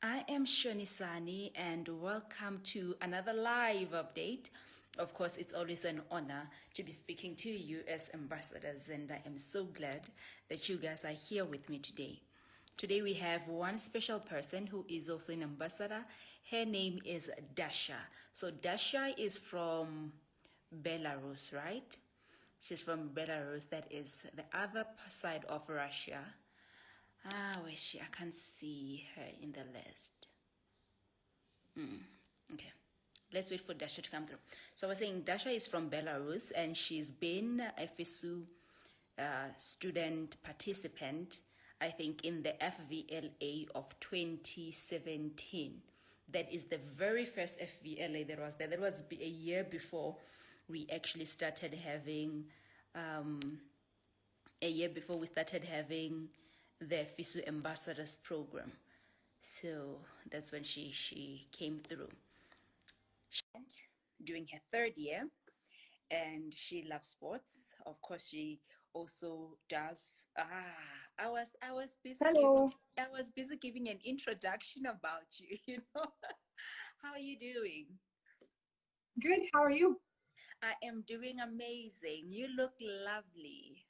I am Shonisani and welcome to another live update. Of course, it's always an honor to be speaking to you as ambassadors, and I am so glad that you guys are here with me today. Today we have one special person who is also an ambassador. Her name is Dasha. So Dasha is from Belarus, right? She's from Belarus, that is the other side of Russia. Where is she? I can't see her in the list. Okay. Let's wait for Dasha to come through. So I was saying Dasha is from Belarus and she's been a FISU student participant, I think, in the FVLA of 2017. That is the very first FVLA that was there. That was a year before we actually started having, the FISU Ambassadors Program. So that's when she came through. Doing her third year, and she loves sports. Of course, she also does. Hello. I was busy giving an introduction about you. How are you doing? Good. How are you? I am doing amazing. You look lovely.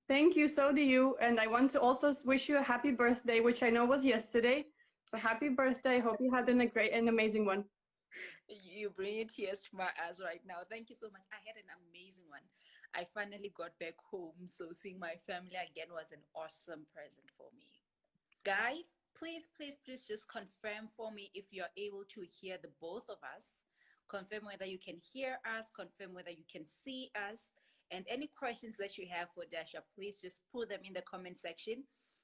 Thank you. So do you. And I want to also wish you a happy birthday, which I know was yesterday. So happy birthday. Hope you had a great and amazing one. You bring tears to my eyes right now. Thank you so much. I had an amazing one. I finally got back home, so seeing my family again was an awesome present for me. Guys, please just confirm for me if you're able to hear the both of us. Confirm whether you can hear us, confirm whether you can see us, and any questions that you have for Dasha, please just put them in the comment section.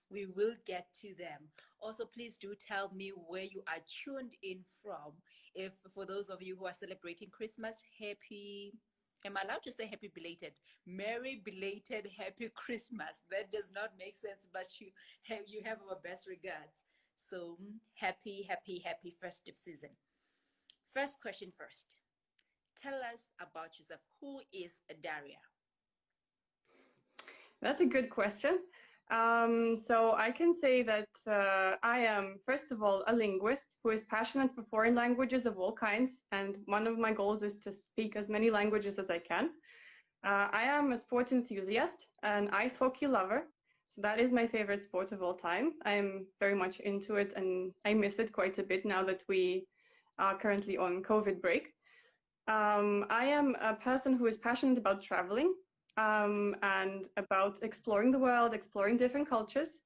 We will get to them. Also, please do tell me where you are tuned in from. If for those of you who are celebrating Christmas, am I allowed to say happy belated? Merry belated happy Christmas. That does not make sense, but you have our best regards. So happy festive season. First question first. Tell us about yourself. Who is Daria? That's a good question. So I can say that I am, first of all, a linguist who is passionate for foreign languages of all kinds. And one of my goals is to speak as many languages as I can. I am a sport enthusiast, an ice hockey lover. So that is my favorite sport of all time. I'm very much into it and I miss it quite a bit now that we are currently on COVID break. I am a person who is passionate about traveling and about exploring the world, exploring different cultures.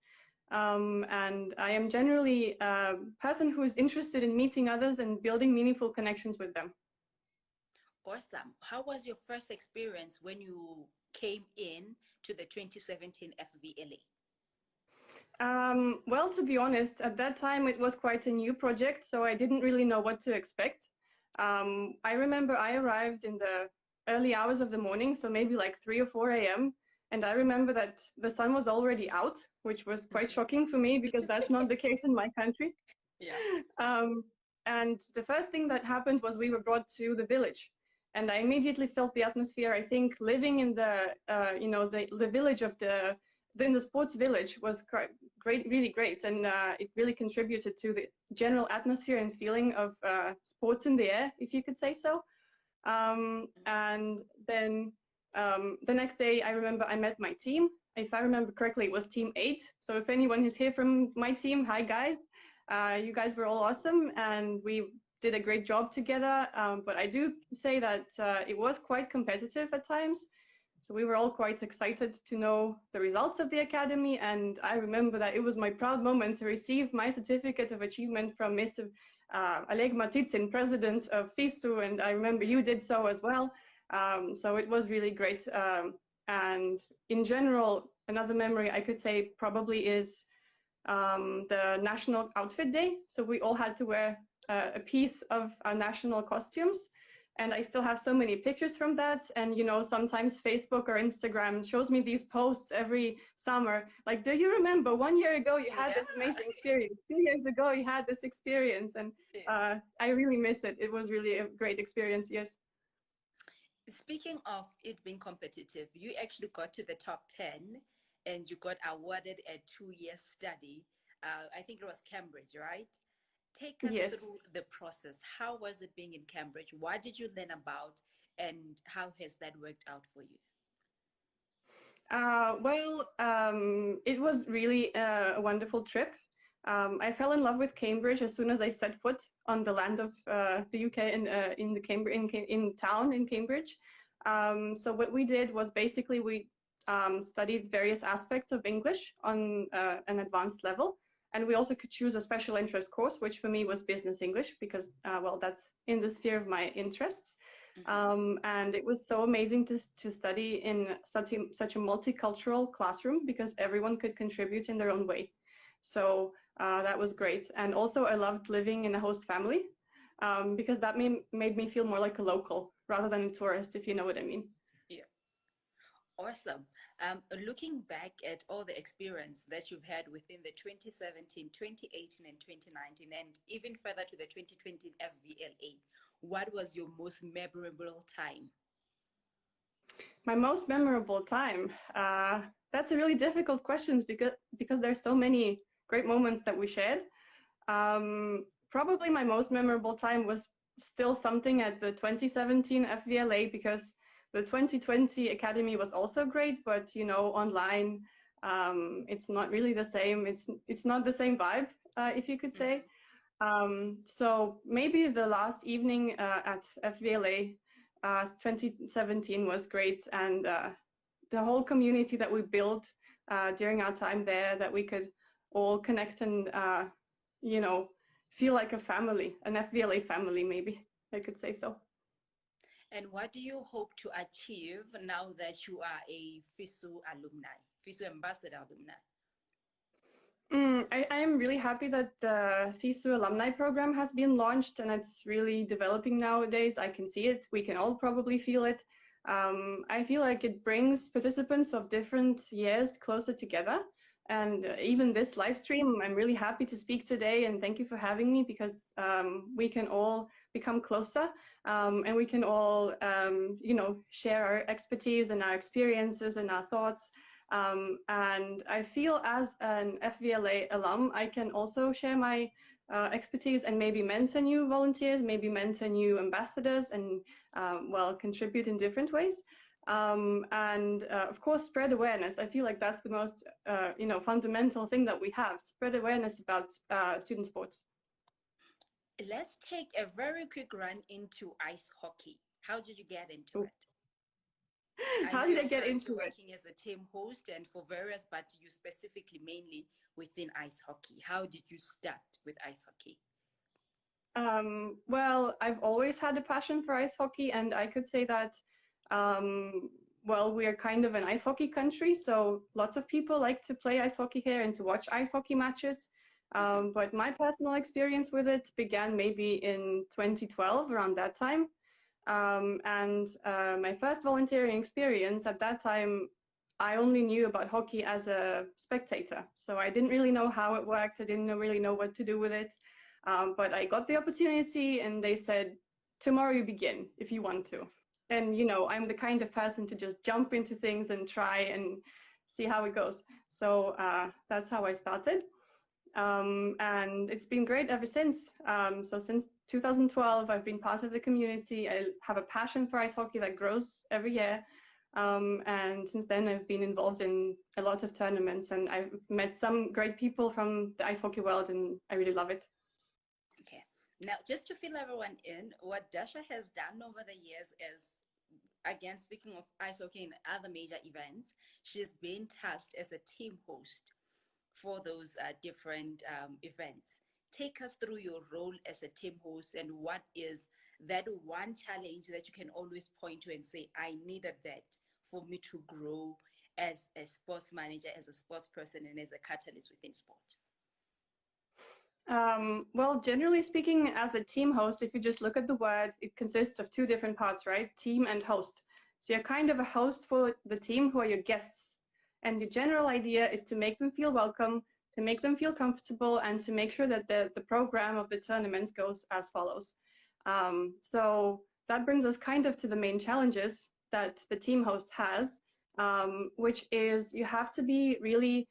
And I am generally a person who is interested in meeting others and building meaningful connections with them. Awesome. How was your first experience when you came in to the 2017 FVLA? Well, to be honest, at that time it was quite a new project, so I didn't really know what to expect. I remember I arrived in the early hours of the morning, so maybe like 3 or 4 a.m. And I remember that the sun was already out, which was quite shocking for me because that's not the case in my country. Yeah. And the first thing that happened was we were brought to the village. And I immediately felt the atmosphere. I think living in the, the village of in the sports village was great, really great. And it really contributed to the general atmosphere and feeling of sports in the air, if you could say so. And then the next day, I remember I met my team. If I remember correctly, it was team 8. So if anyone is here from my team, hi guys. You guys were all awesome and we did a great job together. But I do say that it was quite competitive at times. So we were all quite excited to know the results of the academy. And I remember that it was my proud moment to receive my certificate of achievement from Mr. Oleg Matitsin, president of FISU, and I remember you did so as well. So it was really great. And in general, another memory I could say probably is the National Outfit Day. So we all had to wear a piece of our national costumes. And I still have so many pictures from that. And, sometimes Facebook or Instagram shows me these posts every summer. Like, do you remember 1 year ago you had this amazing experience? 2 years ago you had this experience. And yes. I really miss it. It was really a great experience, yes. Speaking of it being competitive, you actually got to the top 10 and you got awarded a 2-year study. I think it was Cambridge, right? Take us Yes. through the process. How was it being in Cambridge? What did you learn about, and how has that worked out for you? It was really a wonderful trip. I fell in love with Cambridge as soon as I set foot on the land of the UK and in the in town in Cambridge. So what we did was basically we studied various aspects of English on an advanced level, and we also could choose a special interest course, which for me was business English because well, that's in the sphere of my interests. Mm-hmm. And it was so amazing to study in such a multicultural classroom because everyone could contribute in their own way. So that was great. And also I loved living in a host family because that made me feel more like a local rather than a tourist, if you know what I mean. Yeah. Awesome. Looking back at all the experience that you've had within the 2017, 2018, and 2019, and even further to the 2020 FVLA, what was your most memorable time? My most memorable time. That's a really difficult question because there's so many great moments that we shared. Probably my most memorable time was still something at the 2017 FVLA because the 2020 Academy was also great, but you know, online, it's not really the same. It's not the same vibe, if you could say. So maybe the last evening at FVLA 2017 was great, and the whole community that we built during our time there, that we could all connect and you know, feel like a family, an FVLA family, maybe I could say so. And what do you hope to achieve now that you are a FISU alumni, FISU ambassador alumni? I am really happy that the FISU alumni program has been launched and it's really developing nowadays. I can see it. We can all probably feel it. I feel like it brings participants of different years closer together. And even this live stream, I'm really happy to speak today and thank you for having me because we can all become closer and we can all, you know, share our expertise and our experiences and our thoughts. And I feel as an FVLA alum, I can also share my expertise and maybe mentor new volunteers, maybe mentor new ambassadors and, well, contribute in different ways. And of course, spread awareness. I feel like that's the most, you know, fundamental thing that we have, spread awareness about student sports. Let's take a very quick run into ice hockey. How did you get into Ooh. it? I know How did I you're get currently into it? working as a team host and for various, but you specifically mainly within ice hockey. How did you start with ice hockey? Well, I've always had a passion for ice hockey, and I could say that, well, we are kind of an ice hockey country, so lots of people like to play ice hockey here and to watch ice hockey matches. But my personal experience with it began maybe in 2012, around that time. And my first volunteering experience at that time, I only knew about hockey as a spectator. So I didn't really know how it worked. I didn't really know what to do with it. But I got the opportunity and they said, tomorrow you begin if you want to. And, you know, I'm the kind of person to just jump into things and try and see how it goes. So that's how I started. And it's been great ever since. So since 2012, I've been part of the community. I have a passion for ice hockey that grows every year. And since then, I've been involved in a lot of tournaments and I've met some great people from the ice hockey world and I really love it. Okay. Now, just to fill everyone in, what Dasha has done over the years is, again, speaking of ice hockey and other major events, she's been tasked as a team host for those different events. Take us through your role as a team host and what is that one challenge that you can always point to and say, I needed that for me to grow as a sports manager, as a sports person, and as a catalyst within sport? Well, generally speaking, as a team host, if you just look at the word, it consists of two different parts, right? Team and host. So you're kind of a host for the team who are your guests. And your general idea is to make them feel welcome, to make them feel comfortable, and to make sure that the program of the tournament goes as follows. So that brings us kind of to the main challenges that the team host has, which is you have to be really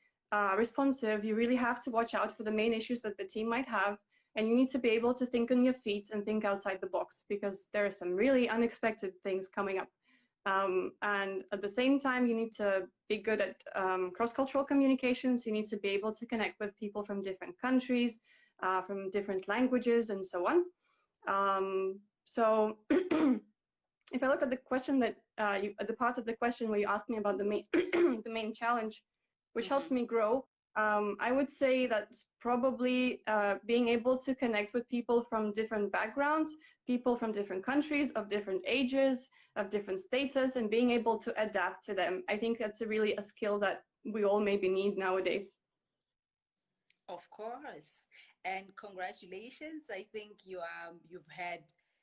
responsive, you really have to watch out for the main issues that the team might have. And you need to be able to think on your feet and think outside the box, because there are some really unexpected things coming up. And at the same time, you need to be good at cross-cultural communications. You need to be able to connect with people from different countries, from different languages, and so on. So if I look at the question that the part of the question where you asked me about the main the main challenge, which helps me grow, I would say that's probably being able to connect with people from different backgrounds, people from different countries, of different ages, of different status, and being able to adapt to them. I think that's really a skill that we all maybe need nowadays. Of course. And congratulations. I think you've had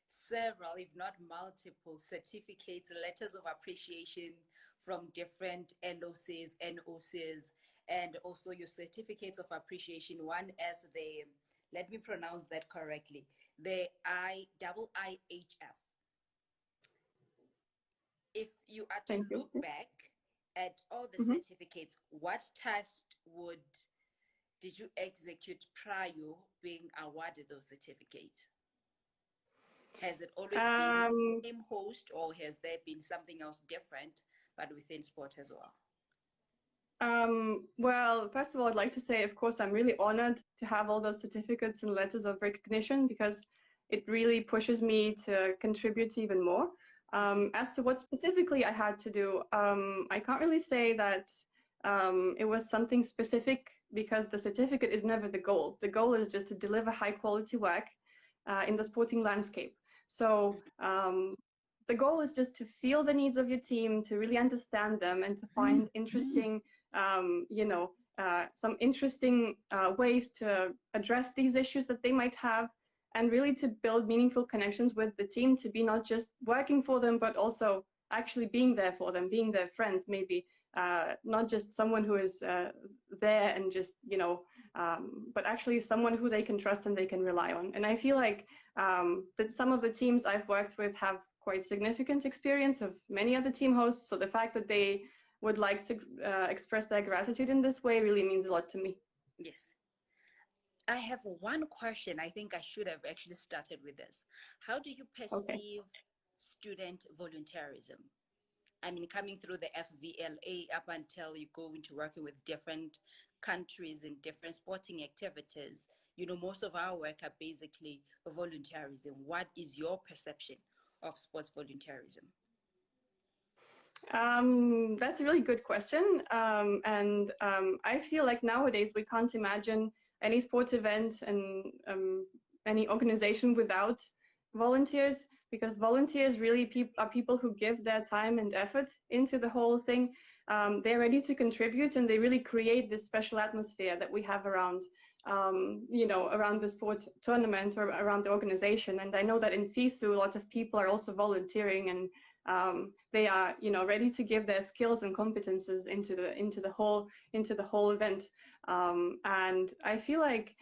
several, if not multiple, certificates, letters of appreciation from different LOCs, NOCs, and also your certificates of appreciation. One as the, let me pronounce that correctly, the IIIHF. If you are to look back at all the certificates, what task did you execute prior being awarded those certificates? Has it always been the same host, or has there been something else different, but within sport as well? Well, first of all, I'd like to say, of course, I'm really honored to have all those certificates and letters of recognition, because it really pushes me to contribute even more. As to what specifically I had to do, I can't really say that it was something specific, because the certificate is never the goal. The goal is just to deliver high quality work in the sporting landscape. So the goal is just to feel the needs of your team, to really understand them, and to find interesting, some interesting ways to address these issues that they might have, and really to build meaningful connections with the team, to be not just working for them, but also actually being there for them, being their friend, maybe not just someone who is there and just, but actually someone who they can trust and they can rely on. And I feel like that some of the teams I've worked with have quite significant experience of many other team hosts. So the fact that they would like to express their gratitude in this way really means a lot to me. Yes. I have one question. I think I should have actually started with this. How do you perceive student volunteerism? I mean, coming through the FVLA up until you go into working with different countries and different sporting activities, most of our work are basically volunteerism. What is your perception of sports volunteerism? That's a really good question. I feel like nowadays we can't imagine any sports event and any organization without volunteers, because volunteers really are people who give their time and effort into the whole thing. They're ready to contribute, and they really create this special atmosphere that we have around, around the sports tournament or around the organization. And I know that in FISU, a lot of people are also volunteering, and they are, ready to give their skills and competences into the whole event. And I feel like,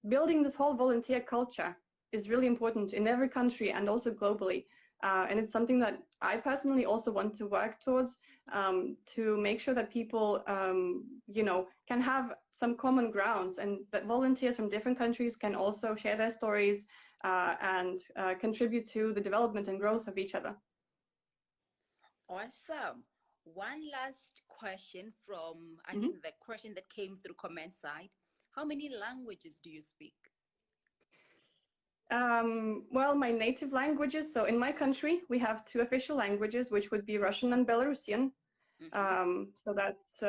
building this whole volunteer culture is really important in every country and also globally. And it's something that I personally also want to work towards, to make sure that people, can have some common grounds, and that volunteers from different countries can also share their stories and contribute to the development and growth of each other. Awesome. One last question from, I think, the question that came through comment side. How many languages do you speak? Well, my native languages. So in my country, we have 2 official languages, which would be Russian and Belarusian. So that's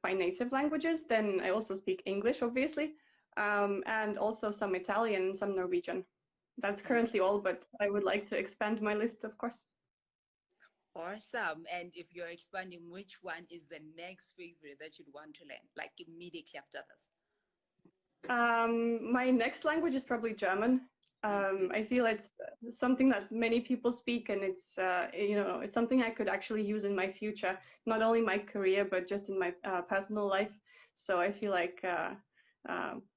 my native languages. Then I also speak English, obviously, and also some Italian and some Norwegian. That's currently all, but I would like to expand my list, of course. Awesome. And if you're expanding, which one is the next favorite that you'd want to learn, like immediately after this? My next language is probably German. I feel it's something that many people speak, and it's it's something I could actually use in my future, not only my career, but just in my personal life. So I feel like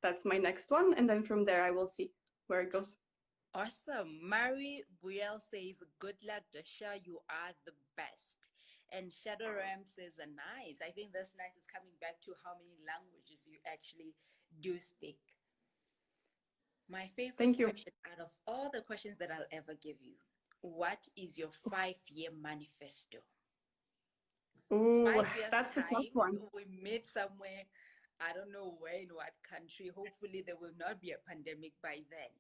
that's my next one, and then from there I will see where it goes. Awesome. Mary Buell says, good luck, Dasha. You are the best. And Shadow Ram says, nice. I think that's nice. Is coming back to how many languages you actually do speak. My favorite Thank you. question out of all the questions that I'll ever give you, what is your 5-year manifesto? Ooh, 5 years that's a tough time, one. we meet somewhere, I don't know where, in what country. Hopefully there will not be a pandemic by then.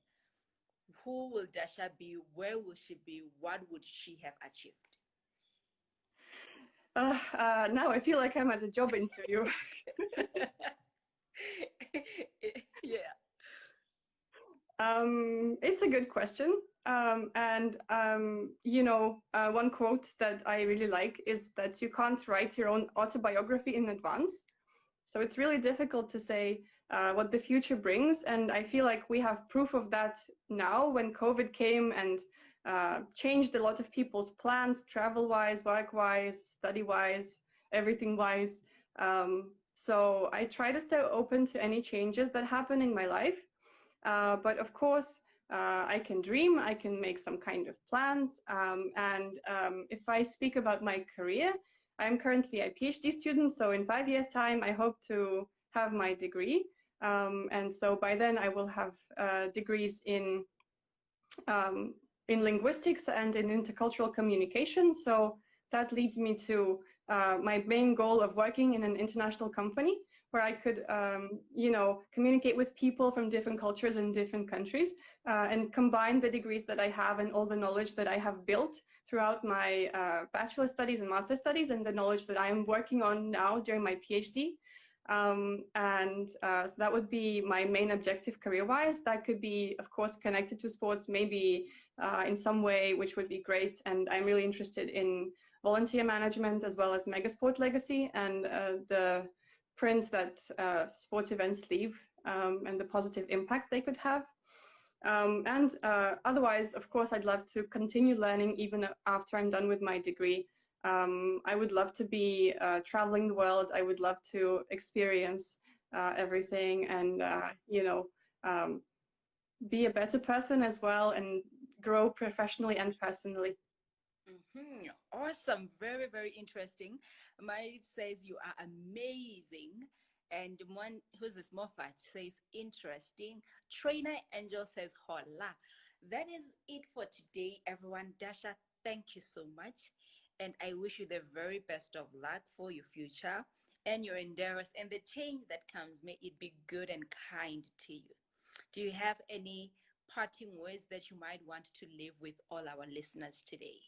Who will Dasha be? Where will she be? What would she have achieved? Now I feel like I'm at a job interview. Yeah. It's a good question. One quote that I really like is that you can't write your own autobiography in advance. So it's really difficult to say what the future brings. And I feel like we have proof of that now when COVID came and changed a lot of people's plans, travel-wise, work-wise, study-wise, everything-wise. So I try to stay open to any changes that happen in my life. But of course, I can dream, I can make some kind of plans. If I speak about my career, I'm currently a PhD student. So in 5 years' time, I hope to have my degree. And so by then I will have degrees in linguistics and in intercultural communication. So that leads me to my main goal of working in an international company where I could, communicate with people from different cultures and different countries and combine the degrees that I have and all the knowledge that I have built throughout my bachelor studies and master studies and the knowledge that I am working on now during my PhD. So that would be my main objective career-wise. That could be, of course, connected to sports, maybe in some way, which would be great. And I'm really interested in volunteer management as well as megasport legacy and the print that sports events leave and the positive impact they could have. Otherwise, of course, I'd love to continue learning even after I'm done with my degree. I would love to be traveling the world. I would love to experience everything and, be a better person as well and grow professionally and personally. Awesome. Very, very interesting. Mari says you are amazing. And one who's this Moffat says interesting. Trainer Angel says hola. That is it for today, everyone. Dasha, thank you so much. And I wish you the very best of luck for your future and your endeavors and the change that comes. May it be good and kind to you. Do you have any parting words that you might want to leave with all our listeners today?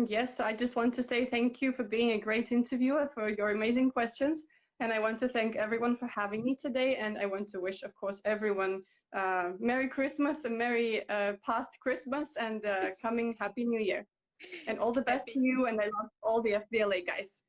Yes, I just want to say thank you for being a great interviewer, for your amazing questions. And I want to thank everyone for having me today. And I want to wish, of course, everyone Merry Christmas, a Merry past Christmas, and coming Happy New Year. And all the best to you. And I love all the FBLA guys.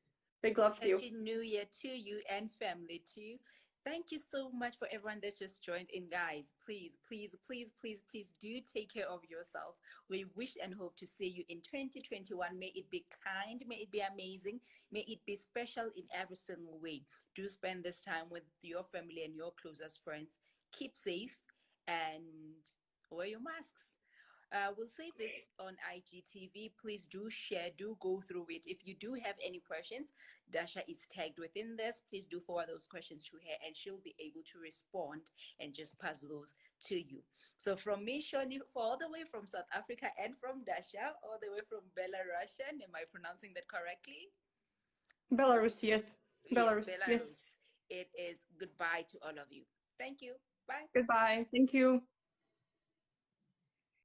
Big love to you. Happy New Year to you and family too. Thank you so much for everyone that's just joined in, guys. Please, please, please, please, please do take care of yourself. We wish and hope to see you in 2021. May it be kind, may it be amazing, may it be special in every single way. Do spend this time with your family and your closest friends. Keep safe and wear your masks. We'll save this on IGTV. Please do share, do go through it. If you do have any questions, Dasha is tagged within this. Please do forward those questions to her and she'll be able to respond and just pass those to you. So from me, Shoni, for all the way from South Africa and from Dasha, all the way from Belarus, am I pronouncing that correctly? Belarus, yes. Yes, Belarus, yes. Belarus. It is goodbye to all of you. Thank you. Bye. Goodbye. Thank you.